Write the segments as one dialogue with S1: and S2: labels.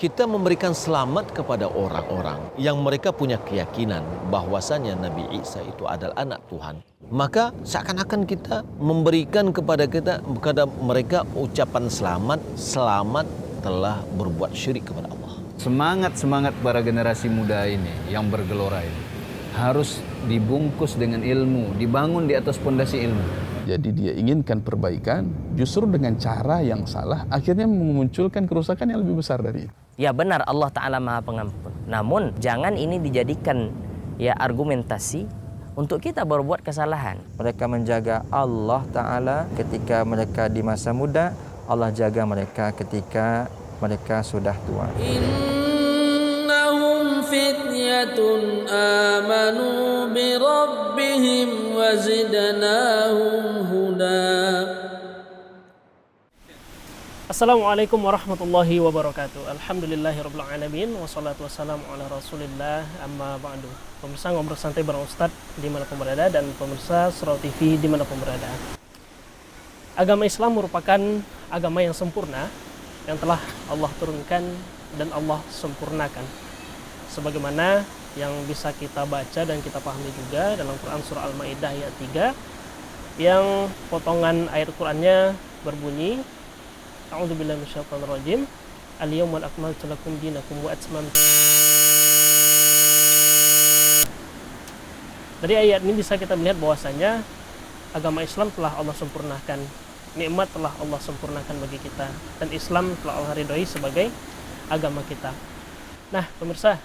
S1: kita memberikan selamat kepada orang-orang yang mereka punya keyakinan bahwasanya Nabi Isa itu adalah anak Tuhan, maka seakan-akan kita memberikan kepada mereka ucapan selamat telah berbuat syirik kepada Allah.
S2: Semangat para generasi muda ini yang bergelora ini harus dibungkus dengan ilmu, dibangun di atas pondasi ilmu.
S3: Jadi dia inginkan perbaikan, justru dengan cara yang salah, akhirnya memunculkan kerusakan yang lebih besar dari itu.
S4: Ya benar, Allah Ta'ala Maha Pengampun. Namun jangan ini dijadikan argumentasi untuk kita berbuat kesalahan.
S5: Mereka menjaga Allah Ta'ala ketika mereka di masa muda, Allah jaga mereka ketika mereka sudah tua.
S6: Innahum fityatun amanu bi rabbihim wa zidnahum huda.
S7: Assalamualaikum warahmatullahi wabarakatuh. Alhamdulillahirabbil alamin wassalatu wassalamu ala Rasulillah amma ba'du. Pemirsa Ngobrol Santai bareng Ustadz dimanapun berada dan pemirsa Surau TV dimanapun berada. Agama Islam merupakan agama yang sempurna yang telah Allah turunkan dan Allah sempurnakan. Sebagaimana yang bisa kita baca dan kita pahami juga dalam Quran surah Al-Maidah ayat 3 yang potongan ayat Qur'annya berbunyi A'udzubillahi minasyaitonirrajim. Al-yawma akmaltu lakum dinakum wa atmamtu. Dari ayat ini bisa kita melihat bahwasanya agama Islam telah Allah sempurnakan. Nikmat telah Allah sempurnakan bagi kita dan Islam telah Allah ridhoi sebagai agama kita. Nah, pemirsa,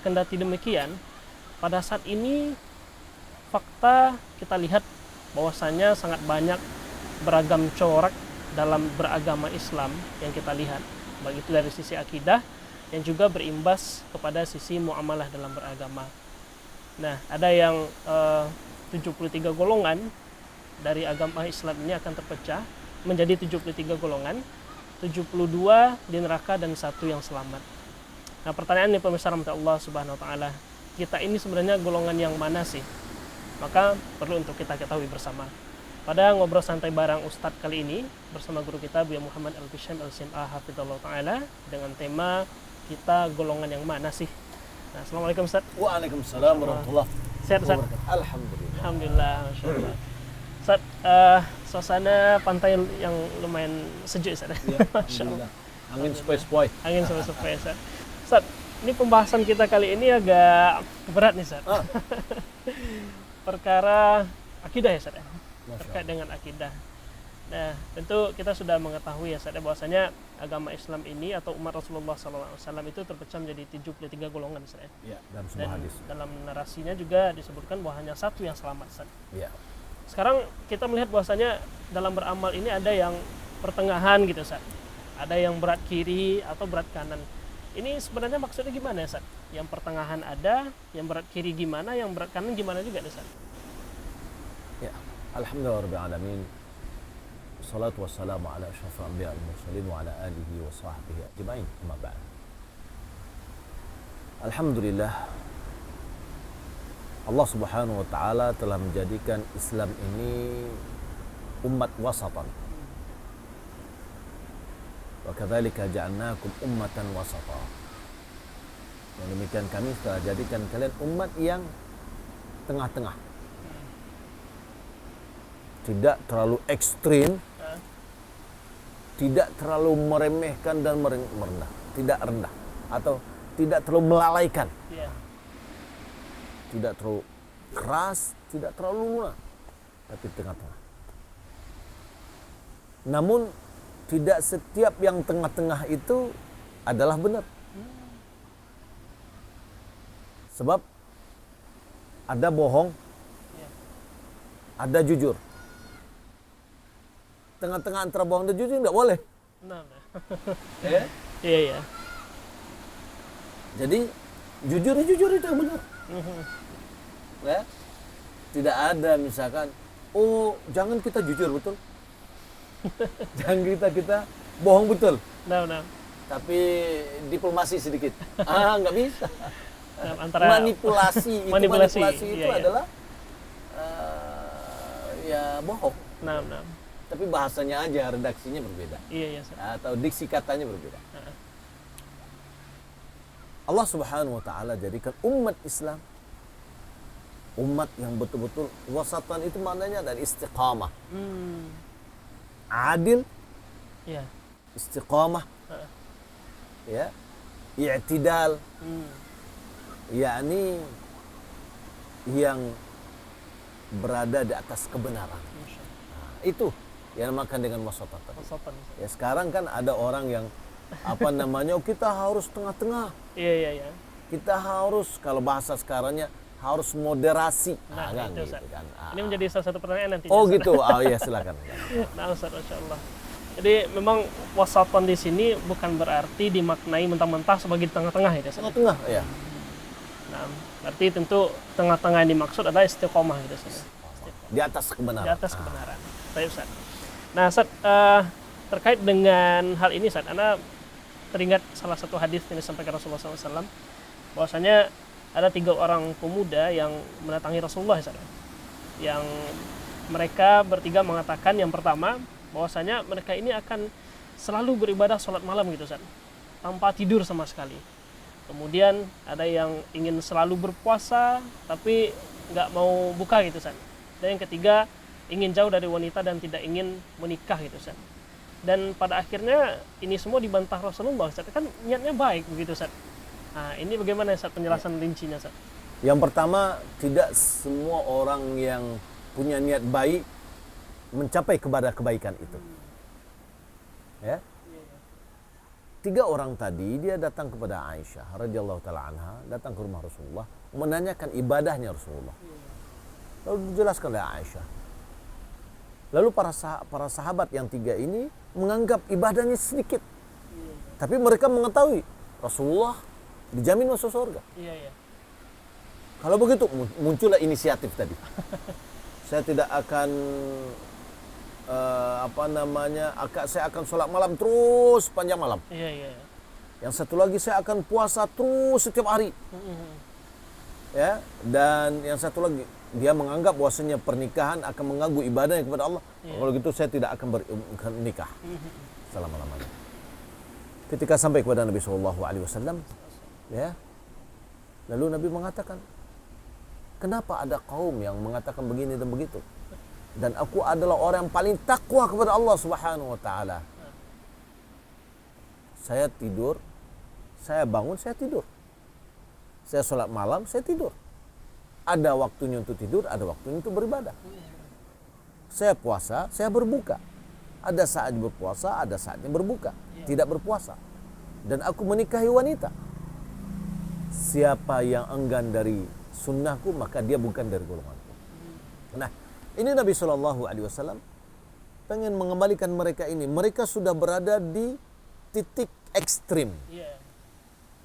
S7: kendati demikian, pada saat ini fakta kita lihat bahwasanya sangat banyak beragam corak dalam beragama Islam yang kita lihat, baik itu dari sisi akidah yang juga berimbas kepada sisi muamalah dalam beragama. Nah, ada yang 73 golongan dari agama Islam ini akan terpecah menjadi 73 golongan, 72 di neraka dan 1 yang selamat. Nah, pertanyaan nih pemirsa rahmatullah subhanahu wa ta'ala, kita ini sebenarnya golongan yang mana sih? Maka perlu untuk kita ketahui bersama. Pada Ngobrol Santai bareng Ustadz kali ini bersama guru kita Buya Muhammad Al-Bisham Al-Sim'ah Hafidhullah Ta'ala dengan tema kita golongan yang mana sih? Nah, Assalamualaikum Ustadz.
S1: Waalaikumsalam warahmatullahi
S7: Sehat Ustadz?
S1: Alhamdulillah.
S7: Alhamdulillah, Masya Allah. Ustadz, suasana pantai yang lumayan sejuk Ustadz.
S1: Ya, alhamdulillah. Angin sepoi-sepoi.
S7: Angin sepoi-sepoi Ustadz. Ustadz, ini pembahasan kita kali ini agak berat nih Ustadz. Perkara akidah ya Ustadz. Terkait dengan akidah. Nah, tentu kita sudah mengetahui ya Ustadz bahwasanya agama Islam ini atau umat Rasulullah SAW itu terpecah menjadi 73 golongan Ustadz.
S1: Ya, dalam sebuah hadis.
S7: Dalam narasinya juga disebutkan bahwa hanya 1 yang selamat Ustadz.
S1: Ya.
S7: Sekarang kita melihat bahwasanya dalam beramal ini ada yang pertengahan gitu Ustadz. Ada yang berat kiri atau berat kanan. Ini sebenarnya maksudnya gimana ya Ustadz? Yang pertengahan ada, yang berat kiri gimana, yang berat kanan gimana juga Ustadz?
S1: Ya. Alhamdulillah rabbil alamin. Wassalatu wassalamu ala asyrafil anbiya wal mursalin wa ala alihi wa sahbihi ajmain. Amma ba'd. Alhamdulillah, Allah Subhanahu wa taala telah menjadikan Islam ini umat wasatan. Wa kadzalika ja'alnakum ummatan wasata. Yang demikian kami telah jadikan kalian umat yang tengah-tengah. Tidak terlalu ekstrim, tidak terlalu meremehkan dan merendah, tidak rendah, atau tidak terlalu melalaikan, tidak terlalu keras, tidak terlalu lunak, tapi tengah-tengah. Namun tidak setiap yang tengah-tengah itu adalah benar, sebab ada bohong, ada jujur. Tengah-tengah antara bohong dan jujur nggak boleh.
S7: Nah.
S1: Iya. Jadi jujur itu yang benar. Ya. Tidak ada misalkan, oh jangan kita jujur betul, jangan kita bohong betul.
S7: Nah.
S1: Tapi diplomasi sedikit. Nggak bisa.
S7: Nah, antara
S1: manipulasi itu adalah ya bohong.
S7: Nah.
S1: Tapi bahasanya aja, redaksinya berbeda.
S7: Iya.
S1: Atau diksi katanya berbeda. Allah Subhanahu wa taala jadikan umat Islam umat yang betul-betul wasatan, itu maknanya dari istiqamah. Adil,
S7: Ya.
S1: istiqamah, ya, i'tidal, yakni yang berada di atas kebenaran. Itu yang namakan dengan wasatan.
S7: Wasatan.
S1: Ya sekarang kan ada orang yang apa namanya, kita harus tengah-tengah.
S7: Iya.
S1: Kita harus, kalau bahasa sekarangnya, harus moderasi.
S7: Nah,
S1: kan
S7: itu, Ustaz.
S1: gitu kan.
S7: Ini menjadi salah satu pertanyaan nanti.
S1: Oh gitu. Oh iya, silakan.
S7: Nah, Ustaz, Masya Allah. Jadi memang wasatan di sini bukan berarti dimaknai mentah-mentah sebagai tengah-tengah ya, Ustaz.
S1: Tengah-tengah ya.
S7: Nah, berarti tentu tengah-tengah yang dimaksud adalah istiqomah gitu, Ustaz.
S1: Di atas kebenaran.
S7: Di atas kebenaran. Baik, Ustaz. Nah, Ustaz, terkait dengan hal ini, Ustaz, Anda teringat salah satu hadis yang disampaikan Rasulullah SAW, bahwasanya ada 3 orang pemuda yang mendatangi Rasulullah SAW, yang mereka bertiga mengatakan, yang pertama, bahwasanya mereka ini akan selalu beribadah sholat malam gitu, Ustaz, tanpa tidur sama sekali. Kemudian ada yang ingin selalu berpuasa tapi nggak mau buka gitu, Ustaz. Dan yang ketiga, ingin jauh dari wanita dan tidak ingin menikah gitu, Ustaz. Dan pada akhirnya ini semua dibantah Rasulullah, Ustaz. Kan niatnya baik begitu, Ustaz. Nah, ini bagaimana, Ustaz, penjelasan rincinya, Ustaz?
S1: Yang pertama, tidak semua orang yang punya niat baik mencapai kepada kebaikan itu. Ya. 3 orang tadi, dia datang kepada Aisyah radhiyallahu taala anha, datang ke rumah Rasulullah, menanyakan ibadahnya Rasulullah. Lalu dijelaskan oleh Aisyah. Lalu para sahabat yang 3 ini menganggap ibadahnya sedikit. Tapi mereka mengetahui Rasulullah dijamin masuk surga.
S7: Iya.
S1: Kalau begitu muncullah inisiatif tadi. Saya tidak akan saya akan sholat malam terus panjang malam.
S7: Iya.
S1: Yang satu lagi, saya akan puasa terus setiap hari. Ya, dan yang satu lagi, dia menganggap bahwasanya pernikahan akan mengganggu ibadahnya kepada Allah. Kalau gitu saya tidak akan menikah selama-lamanya. Ketika sampai kepada Nabi SAW, ya, lalu Nabi mengatakan, kenapa ada kaum yang mengatakan begini dan begitu? Dan aku adalah orang yang paling takwa kepada Allah Subhanahu wa taala. Saya tidur, saya bangun, saya tidur. Saya sholat malam, saya tidur. Ada waktunya untuk tidur, ada waktunya untuk beribadah. Saya puasa, saya berbuka. Ada saatnya berpuasa, ada saatnya berbuka, tidak berpuasa. Dan aku menikahi wanita. Siapa yang enggan dari sunnahku, maka dia bukan dari golonganku. Nah, ini Nabi SAW pengen mengembalikan mereka ini. Mereka sudah berada di titik ekstrim.
S7: Iya.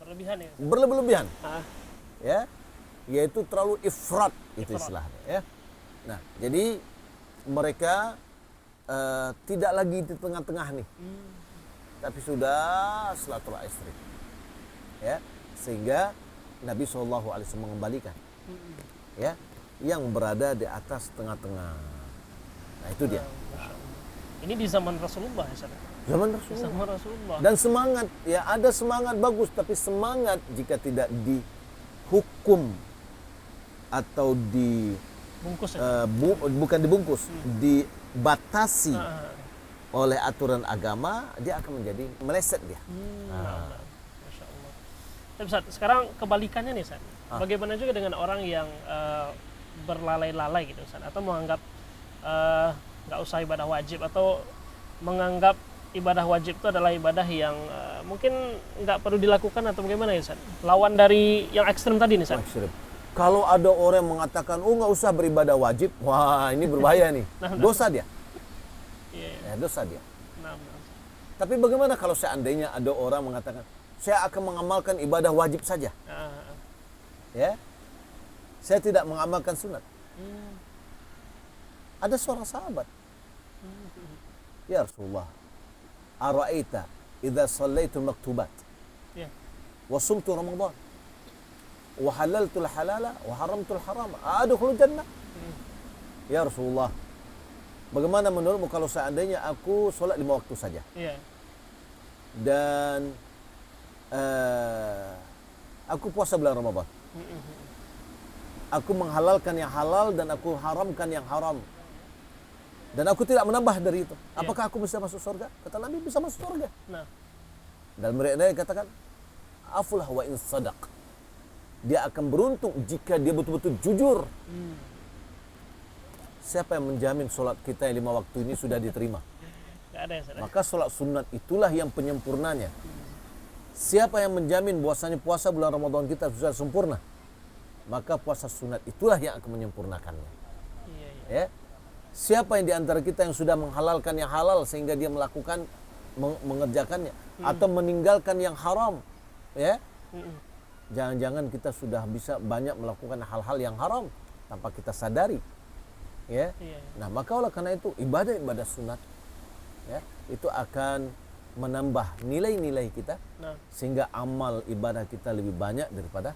S7: Berlebihan ya.
S1: Berlebihan.
S7: Ya.
S1: Yaitu terlalu ifrat, itu istilahnya, ya. Nah, jadi mereka tidak lagi di tengah-tengah nih. Tapi sudah silaturahmi ekstrim. Ya, sehingga Nabi SAW mengembalikan. Ya, yang berada di atas tengah-tengah. Nah, itu dia.
S7: Ini di zaman Rasulullah ya, Ustaz?
S1: Zaman Rasulullah.
S7: Zaman Rasulullah.
S1: Dan semangat, ya ada semangat bagus, tapi semangat jika tidak dihukum atau
S7: bungkus
S1: bukan dibungkus, dibatasi oleh aturan agama, dia akan menjadi meleset dia.
S7: Masya Allah. Tapi Ustaz, sekarang kebalikannya nih, Ustaz. Bagaimana juga dengan orang yang berlalai-lalai gitu, Ustaz, atau menganggap nggak usah ibadah wajib, atau menganggap ibadah wajib itu adalah ibadah yang mungkin nggak perlu dilakukan, atau bagaimana ya, Ustaz? Lawan dari yang ekstrem tadi nih, Ustaz.
S1: Ekstrem. Kalau ada orang yang mengatakan, oh nggak usah beribadah wajib, wah ini berbahaya nih, dosa dia. Ya, dosa dia. Tapi bagaimana kalau seandainya ada orang mengatakan, saya akan mengamalkan ibadah wajib saja, ya, saya tidak mengamalkan sunat. Ada seorang sahabat, ya Rasulullah, ara'aita idza shallaitu maktubat wa sumtu ramadan wa halaltul halala wa haramtul harama adkhulul jannah. Ya Rasulullah, bagaimana menurutmu kalau seandainya aku sholat 5 waktu saja, dan Aku puasa bulan Ramadan. Aku menghalalkan yang halal dan aku haramkan yang haram. Dan aku tidak menambah dari itu. Apakah aku bisa masuk surga? Kata Nabi, bisa masuk surga.
S7: Nah,
S1: Dan mereka katakan, afulah wa in sadaq. Dia akan beruntung jika dia betul-betul jujur. Siapa yang menjamin solat kita yang 5 waktu ini sudah diterima?
S7: nggak ada ya Ustaz.
S1: Maka solat sunat itulah yang penyempurnanya. Siapa yang menjamin bahwasanya puasa bulan Ramadan kita sudah sempurna? Maka puasa sunat itulah yang akan menyempurnakannya.
S7: Iya, iya.
S1: Ya. Siapa yang di antara kita yang sudah menghalalkan yang halal sehingga dia melakukan mengerjakannya atau meninggalkan yang haram, ya? Jangan-jangan kita sudah bisa banyak melakukan hal-hal yang haram tanpa kita sadari, ya.
S7: Iya.
S1: Nah, maka oleh karena itu ibadah sunat, ya, itu akan menambah nilai-nilai kita
S7: Nah,
S1: sehingga amal ibadah kita lebih banyak daripada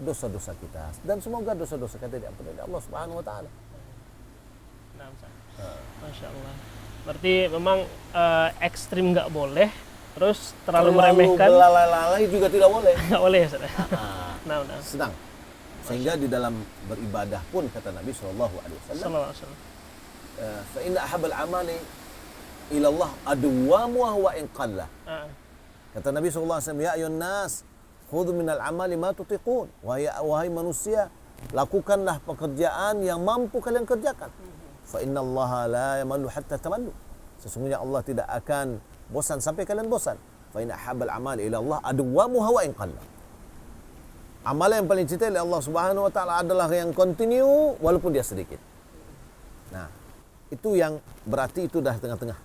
S1: dosa-dosa kita, dan semoga dosa-dosa kita diampuni oleh Allah Subhanahu wa taala.
S7: nah Ustaz. Masya Allah. Berarti memang ekstrim nggak boleh, terus terlalu meremehkan
S1: belalai-lalai juga tidak boleh.
S7: nggak boleh ya Ustaz. Nah,
S1: Sedang. Sehingga di dalam beribadah pun kata Nabi sallallahu alaihi wasallam,
S7: Sallallahu alaihi wasallam.
S1: fa inna ahabbal amali ila Allah adwamuhu wa in qalla. Kata Nabi sallallahu alaihi wasallam, ya ayyuhan nas, khudhu minal amali ma tutiqun. Wahai manusia, lakukanlah pekerjaan yang mampu kalian kerjakan. Fa inna Allah la yamallu hatta tamallu. Sesungguhnya Allah tidak akan bosan sampai kalian bosan. Fa inna ahabbal amali ila Allah adwamuhu wa in qalla. Amalan yang paling dicintai oleh Allah Subhanahu wa taala adalah yang continue walaupun dia sedikit. Nah, itu yang berarti itu dah tengah-tengah.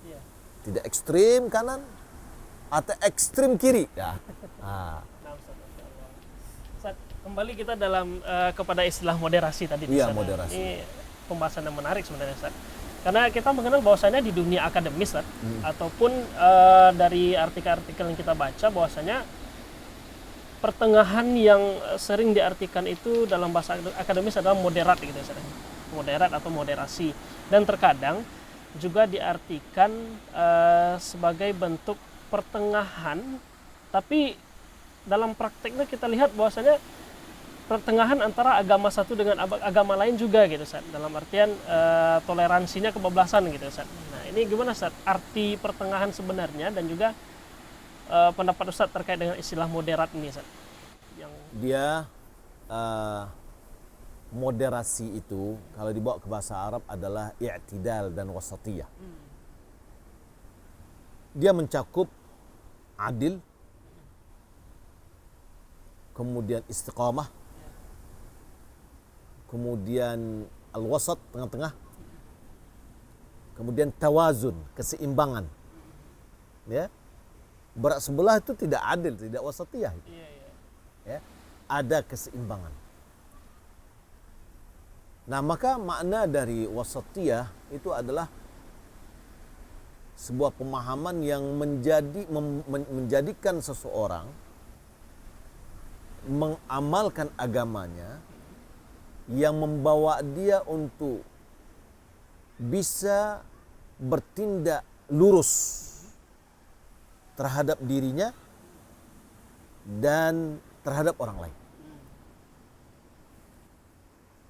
S7: Iya.
S1: Tidak ekstrim kanan atau ekstrim kiri. Ya.
S7: Nah, Ustaz, Masya Allah. Ustaz, kembali kita dalam kepada istilah moderasi tadi.
S1: Iya,
S7: Ustaz.
S1: moderasi.
S7: Ini pembahasan yang menarik sebenarnya Ustaz. Karena kita mengenal bahwasanya di dunia akademis Ustaz, ataupun dari artikel-artikel yang kita baca bahwasanya pertengahan yang sering diartikan itu dalam bahasa akademis adalah moderat gitu Ustaz. Moderat atau moderasi, dan terkadang juga diartikan sebagai bentuk pertengahan, tapi dalam prakteknya kita lihat bahwasanya pertengahan antara agama satu dengan agama lain juga gitu Ustaz. Dalam artian toleransinya kebablasan gitu Ustaz. Nah, ini gimana Ustaz arti pertengahan sebenarnya, dan juga pendapat Ustaz terkait dengan istilah moderat ini Ustaz? Yang
S1: Dia moderasi itu kalau dibawa ke bahasa Arab adalah i'tidal dan wasatiyah. Dia mencakup adil, kemudian istiqamah, kemudian al-wasat, tengah-tengah, kemudian tawazun, keseimbangan. Ya. Berat sebelah itu tidak adil, tidak wasatiyah. Ya. Ada keseimbangan. Nah, maka makna dari wasatiyah itu adalah sebuah pemahaman yang menjadikan seseorang mengamalkan agamanya yang membawa dia untuk bisa bertindak lurus terhadap dirinya dan terhadap orang lain.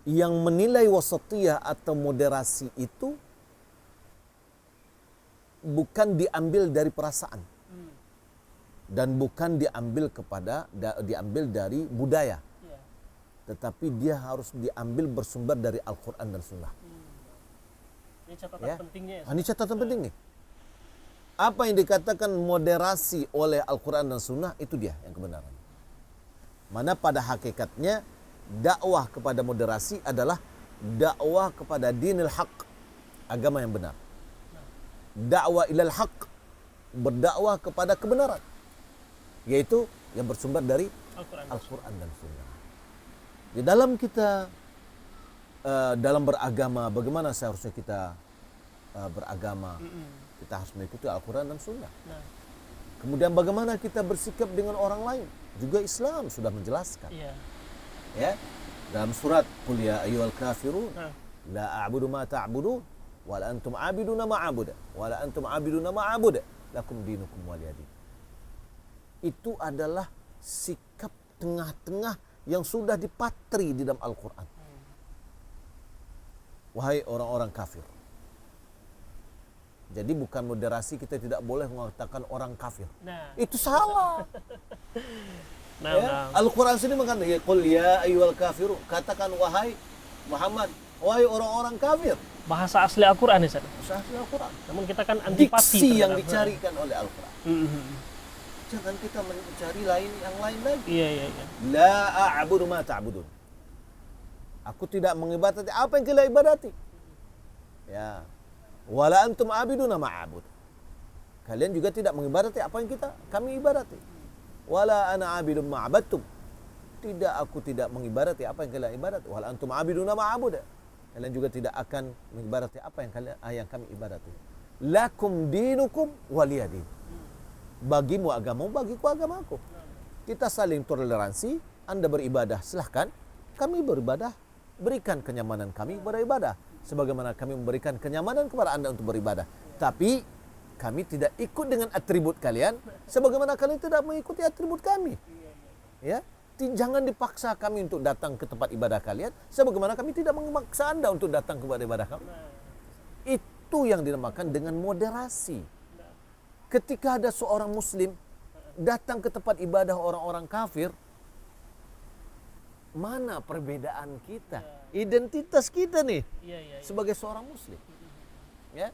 S1: Yang menilai wasatiyah atau moderasi itu bukan diambil dari perasaan dan bukan diambil dari budaya, tetapi dia harus diambil bersumber dari Al-Quran dan Sunnah.
S7: ini catatan pentingnya ya.
S1: Ini catatan penting nih. Apa yang dikatakan moderasi oleh Al-Quran dan Sunnah itu dia yang kebenaran. Mana pada hakikatnya dakwah kepada moderasi adalah dakwah kepada dinil haq, agama yang benar. Dakwah ilal haq, berdakwah kepada kebenaran, yaitu yang bersumber dari Al-Quran dan Sunnah. Di dalam kita dalam beragama, bagaimana seharusnya kita beragama? Kita harus mengikuti Al-Quran dan Sunnah. Kemudian bagaimana kita bersikap dengan orang lain? Juga Islam sudah menjelaskan. Ya, dalam surat Qul ya ayyuhal kafirun la a'budu ma ta'budun wa la antum 'abiduna ma a'budu wa la antum 'abiduna ma a'budu lakum dinukum waliyadin. Itu adalah sikap tengah-tengah yang sudah dipatri di dalam Al-Quran. Wahai orang-orang kafir. Jadi bukan moderasi, kita tidak boleh mengatakan orang kafir.
S7: Nah,
S1: Itu salah.
S7: nah,
S1: Ya, Al-Quran sini mengatakan, qul ya ayyuhal kafiru, katakan wahai Muhammad, wahai orang-orang kafir.
S7: bahasa asli Al-Quran ya, Ustaz.
S1: Usaha Al-Quran.
S7: Namun kita kan antipati
S1: Diksi yang
S7: terhadap-
S1: dicarikan oleh Al-Quran.
S7: Mhm.
S1: Jangan kita mencari yang lain lagi.
S7: Iya, iya, iya.
S1: La a'budu ma ta'budun. Aku tidak mengibadati apa yang kalian ibadati. Ya. Wala antum abiduna ma'abud. Kalian juga tidak mengibadati apa yang kami ibadati. Wala ana abidun ma'abadtum. Aku tidak mengibadati apa yang kalian ibadati. Wala antum abiduna ma'abud. Kalian juga tidak akan mengibadati apa yang kami ibadati. Lakum dinukum waliyadin. Bagimu agamamu, bagiku agamaku. Kita saling toleransi. Anda beribadah, silahkan. Kami beribadah, berikan kenyamanan kami beribadah. Sebagaimana kami memberikan kenyamanan kepada Anda untuk beribadah. Tapi kami tidak ikut dengan atribut kalian, sebagaimana kalian tidak mengikuti atribut kami. Ya, jangan dipaksa kami untuk datang ke tempat ibadah kalian, sebagaimana kami tidak memaksa Anda untuk datang kepada ibadah kami. Itu yang dinamakan dengan moderasi. Ketika ada seorang muslim datang ke tempat ibadah orang-orang kafir, mana perbedaan kita? Identitas kita nih
S7: Iya, iya, iya.
S1: sebagai seorang muslim. Ya.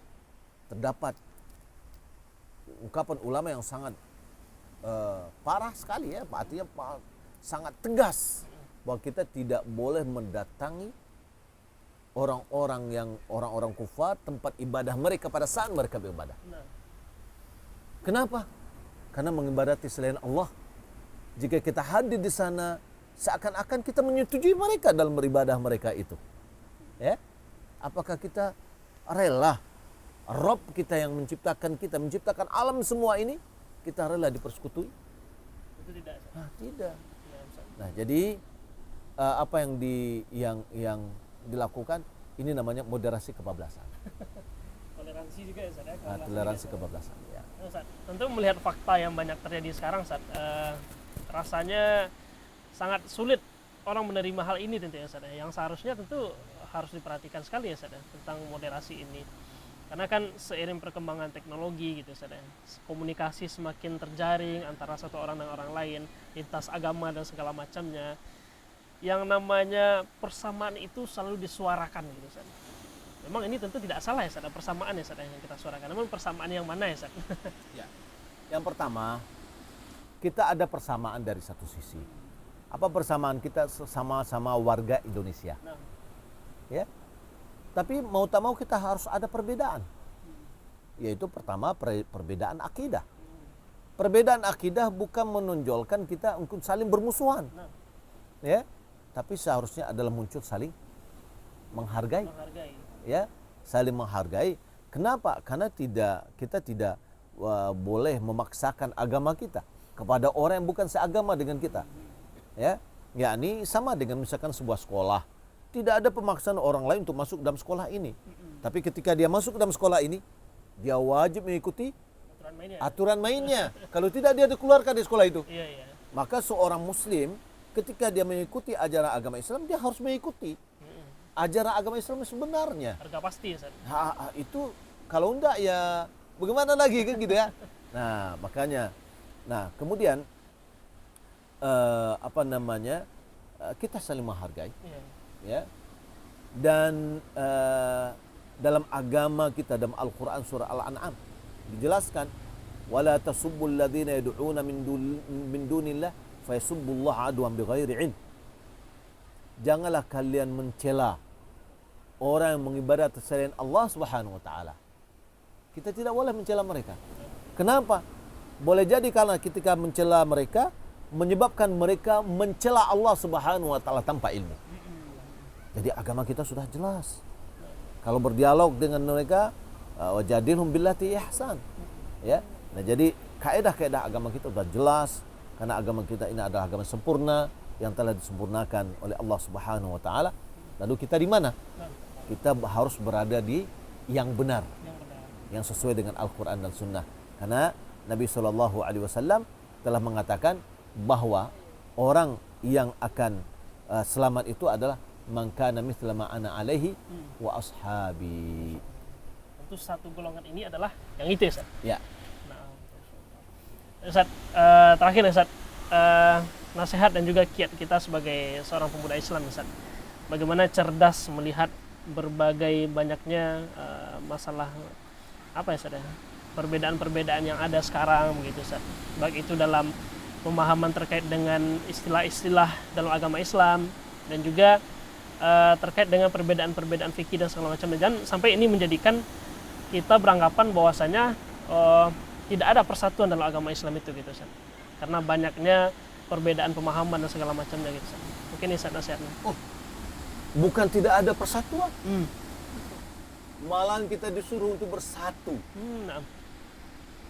S1: Terdapat ungkapan ulama yang sangat parah sekali ya, artinya sangat tegas bahwa kita tidak boleh mendatangi orang-orang kufar tempat ibadah mereka pada saat mereka beribadah. Kenapa? Karena mengibadati selain Allah. Jika kita hadir di sana, seakan-akan kita menyetujui mereka dalam beribadah mereka itu. Ya? Apakah kita rela Rabb kita yang menciptakan kita, menciptakan alam semua ini, kita rela dipersekutui?
S7: Itu tidak, Ustaz.
S1: Nah, tidak.
S7: Iya, Ustaz.
S1: Nah, jadi apa yang dilakukan ini namanya moderasi kebablasan.
S7: Toleransi juga ya, Ustaz, ya.
S1: Nah, toleransi kebablasan. Ya.
S7: Ustaz, tentu melihat fakta yang banyak terjadi sekarang, Ustaz, rasanya sangat sulit orang menerima hal ini tentunya, Ustaz, ya. Yang seharusnya tentu harus diperhatikan sekali ya, Ustaz, ya, tentang moderasi ini. Karena kan seiring perkembangan teknologi gitu, Ustaz, ya, komunikasi semakin terjaring antara satu orang dengan orang lain, lintas agama dan segala macamnya. Yang namanya persamaan itu selalu disuarakan gitu, Ustaz. Memang ini tentu tidak salah ya, Ustaz, persamaan ya, Ustaz, yang kita suarakan. Namun persamaan yang mana ya, Ustaz?
S1: Ya. Yang pertama, kita ada persamaan dari satu sisi. Apa persamaan kita? Sama-sama warga Indonesia.
S7: Nah.
S1: Ya. Tapi mau tak mau kita harus ada perbedaan. Yaitu pertama perbedaan akidah. Perbedaan akidah bukan menonjolkan kita untuk saling bermusuhan. Ya. Tapi seharusnya adalah muncul saling menghargai. Ya, saling menghargai. Kenapa? Karena kita tidak boleh memaksakan agama kita kepada orang yang bukan seagama dengan kita. Ya, yakni sama dengan misalkan sebuah sekolah. Tidak ada pemaksaan orang lain untuk masuk dalam sekolah ini. Tapi ketika dia masuk dalam sekolah ini, dia wajib mengikuti aturan mainnya. Kalau tidak, dia dikeluarkan dari sekolah itu.
S7: Iya, iya.
S1: Maka seorang muslim ketika dia mengikuti ajaran agama Islam, dia harus mengikuti ajaran agama Islam sebenarnya.
S7: Harga pasti ya, Ustaz.
S1: Itu kalau enggak ya bagaimana lagi kan gitu ya. Nah, makanya kemudian kita saling menghargai.
S7: Iya.
S1: Ya. Dan dalam agama kita, dalam Al-Quran surah Al-An'am dijelaskan, wala tasubbul ladzina yad'una min dunillah fayasubbullaha adwan bighairi ilm. Janganlah kalian mencela orang yang mengibadati selain Allah Subhanahu wa taala. Kita tidak boleh mencela mereka. Kenapa? Boleh jadi karena ketika mencela mereka menyebabkan mereka mencela Allah Subhanahu wa taala tanpa ilmu. Jadi agama kita sudah jelas. Kalau berdialog dengan mereka, wajadilhum billati ihsan. Ya. Nah, jadi kaidah-kaidah agama kita sudah jelas karena agama kita ini adalah agama sempurna yang telah disempurnakan oleh Allah Subhanahu wa taala. Lalu kita di mana? Kita harus berada di yang benar. Yang sesuai dengan Al-Qur'an dan Sunnah. Karena Nabi SAW telah mengatakan bahwa orang yang akan selamat itu adalah man kana mithla ma ana alaihi wa ashabi.
S7: Tentu satu golongan ini adalah yang itu ya Ustaz.
S1: Ya.
S7: Nah, Ustaz, terakhir ya Ustaz, nasihat dan juga kiat kita sebagai seorang pemuda Islam Ustaz. Bagaimana cerdas melihat berbagai banyaknya masalah apa ya Ustaz ya? Perbedaan-perbedaan yang ada sekarang begitu Ustaz. Baik itu dalam pemahaman terkait dengan istilah-istilah dalam agama Islam dan juga terkait dengan perbedaan-perbedaan fikih dan segala macam, dan sampai ini menjadikan kita beranggapan bahwasanya tidak ada persatuan dalam agama Islam itu gitu Ustaz. Karena banyaknya perbedaan pemahaman dan segala macamnya gitu Ustaz. Mungkin ini Ustaz nasihatnya.
S1: Bukan tidak ada persatuan. Malah kita disuruh untuk bersatu.
S7: Nah.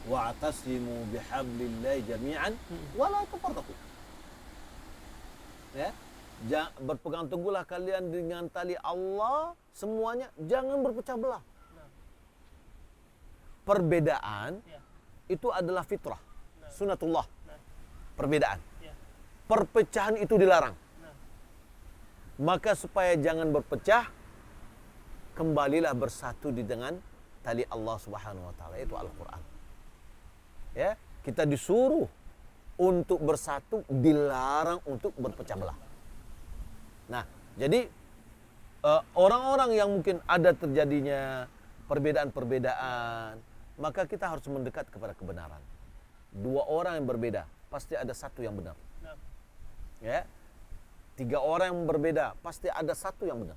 S1: Wa'tasimu bihablillahi jami'an wa la tafarraqu. Ya, berpegang teguhlah kalian dengan tali Allah semuanya, jangan berpecah belah. Perbedaan itu adalah fitrah, sunatullah. Perbedaan. Perpecahan itu dilarang. Maka supaya jangan berpecah, kembalilah bersatu di dengan tali Allah Subhanahu wa taala, itu Al-Qur'an. Ya, kita disuruh untuk bersatu, dilarang untuk berpecah belah. Nah, jadi orang-orang yang mungkin ada terjadinya perbedaan-perbedaan, maka kita harus mendekat kepada kebenaran. Dua orang yang berbeda, pasti ada satu yang benar. Ya, tiga orang yang berbeda, pasti ada satu yang benar.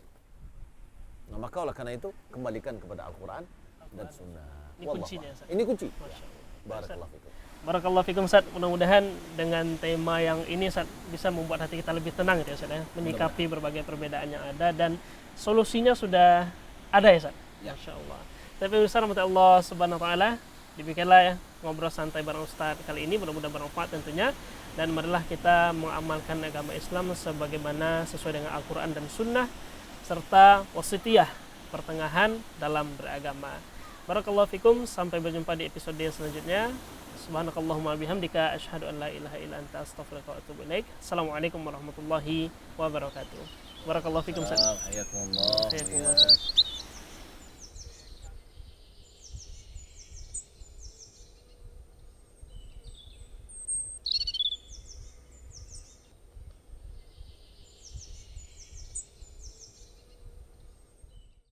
S1: Nah, maka oleh karena itu kembalikan kepada Al-Quran dan Sunnah.
S7: Ini kuncinya, Ustaz.
S1: Ini kunci.
S7: Masya Allah.
S1: Barakallahu fikum.
S7: Barakallahu fikum Ustaz. Mudah-mudahan dengan tema yang ini Ustaz bisa membuat hati kita lebih tenang gitu ya Ustaz ya. Menyikapi berbagai perbedaan yang ada dan solusinya sudah ada ya Ustaz.
S1: Ya.
S7: Masya Allah. Tapi Ustaz Allah Subhanahu wa taala, demikianlah ya ngobrol santai bareng Ustaz kali ini, mudah-mudahan bermanfaat tentunya. Dan marilah kita mengamalkan agama Islam sebagaimana sesuai dengan Al-Quran dan Sunnah serta wasitiyah pertengahan dalam beragama. Barakallahu fikum, sampai berjumpa di episode selanjutnya. Subhanakallahumma bihamdika asyhadu an la ilaha illa anta astaghfiruka wa atubu ilaik. Assalamualaikum warahmatullahi wabarakatuh. Barakallahu fikum.
S1: Hayakumullah.